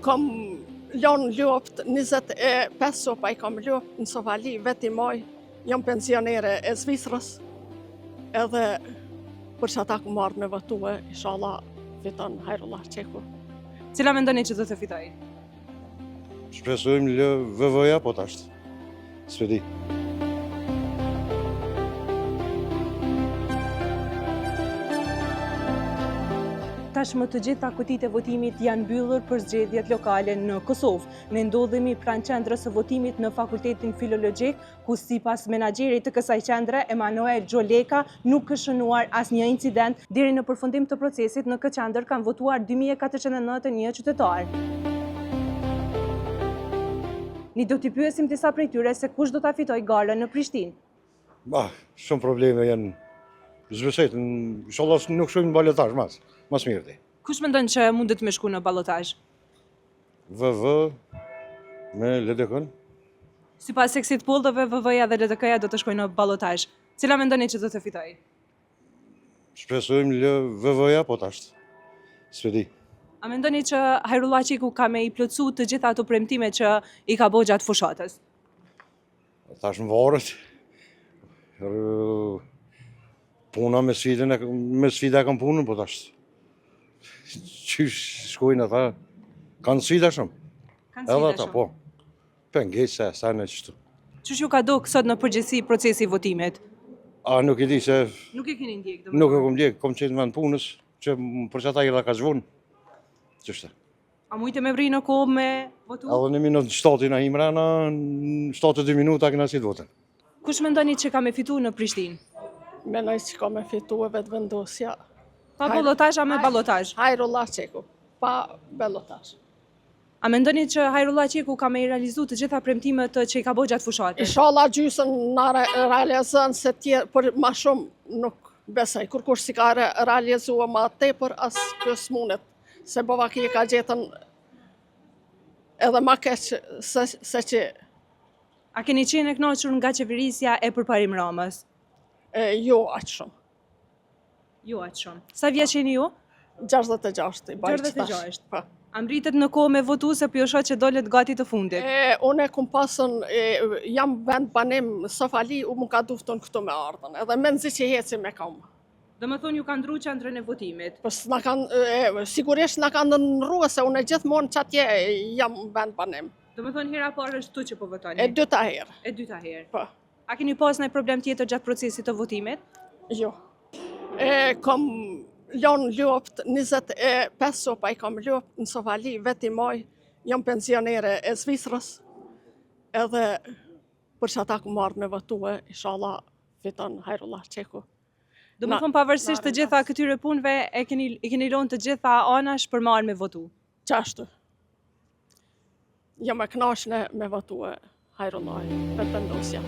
Kam lënë luft 25 sopa I kam luft në Sofali, veti maj, jam pensionere e Zvicrës, edhe për që ata ku marrë me votue, inshallah fiton Hajrullah Qeku. Cila mendoni që do të fitoj? Shpresojmë lë VV-ja, po tash. S'e di. Tashmë të gjitha kutitë e votimit janë mbyllur për zgjedhjet lokale në Kosovë. Ne ndodhemi pranë qendrës së votimit në Fakultetin Filologjik, ku sipas menaxherit të kësaj qendre, Emanuel Xholeka, nuk ka shënuar asnjë incident. Deri në përfundim të procesit në këtë qendër kanë votuar 2491 qytetar. Ne do t'i pyesim disa prej tyre se kush do ta fitojë garën në Prishtinë. Shumë probleme janë. Zbesojt, inshallah nuk shkojmë në balotazh mas mirë ti. Kush mendon që mundet me shku në ballotazh? VV me LDK-n. Sipas exit pollëve, VV-ja dhe LDK-ja do të shkojnë në ballotazh. Cila mendoni që do të fitojë? Shpresojmë lë VV-ja, po tash. S'e di. A mendoni që Hajrullah Qeku ka me I plotësu të gjitha ato premtime që I ka bëu gjatë fushatës? Tash në varet. Puna me sfida kam punën, po tash. Qysh shkojnë ata? Kanë sfida shumë. Edhe ata, po. Pengesë, sa në qështu. Qysh ju ka do kësot në përgjithësi procesi I votimit? Nuk I di se... Nuk e keni ndjek? Nuk e kom ndjek, kom qenë vend punës, që për që ata I dha ka zvonë. Qështë? A mujtë me vri në kohë me votu? Edhe në minut 7 na imra, në 72 minuta këna si të votën. Kush mendoni që ka me fitu në Prishtinë? Menoj që ka me fitu e vetë vendosja. Pa ballotazh a me ballotazh? Hajrullah Qeku, pa ballotazh. A mendoni që Hajrullah Qeku ka me I realizu të gjitha premtimet që I ka bëu gjatë fushatës? Inshallah gjysën na realizën se tjerë, për ma shumë nuk besoj. Kur kush si ka realizua ma tepër, as kjo s'munet. Se Bovaki ka gjetën edhe ma keq se që... A keni qenë e kënaqur nga qeverisja e përparim Ramës? Jo, aq shumë. Jo, aq shumë. Sa vjeç jeni ju? 66. 66. A mbritet në kohë me votu se po shoh që dolet gati të fundit? Unë kum pasën, jam vend banim Sofali, u më ka duftun këtu me ardhen, edhe me nëzi që heci me kam. Do më thonë ju kanë ndru qendrën e votimit? Sigurisht na kanë ndrua se unë gjithmonë që atje jam vend banim. Do më thonë hera parë është tu që po votoni? E dyta herë. E dyta herë? Po. A keni pas ndonjë problem tjetër gjatë procesit të votimit? Jo. Kam lënë luft 25 sopa I kam luft në Sofali, veti maj, jam pensionere e Zvicrës, edhe për që ata ku marrë me votue, inshallah fiton Hajrullah Qeku. Do më thonë pavarësisht të gjitha këtyre punëve, I keni lënë të gjitha anash për marrë me votu? Qashtu. Jam e kënaqshme me votue Hajrullah, vetë vendosja.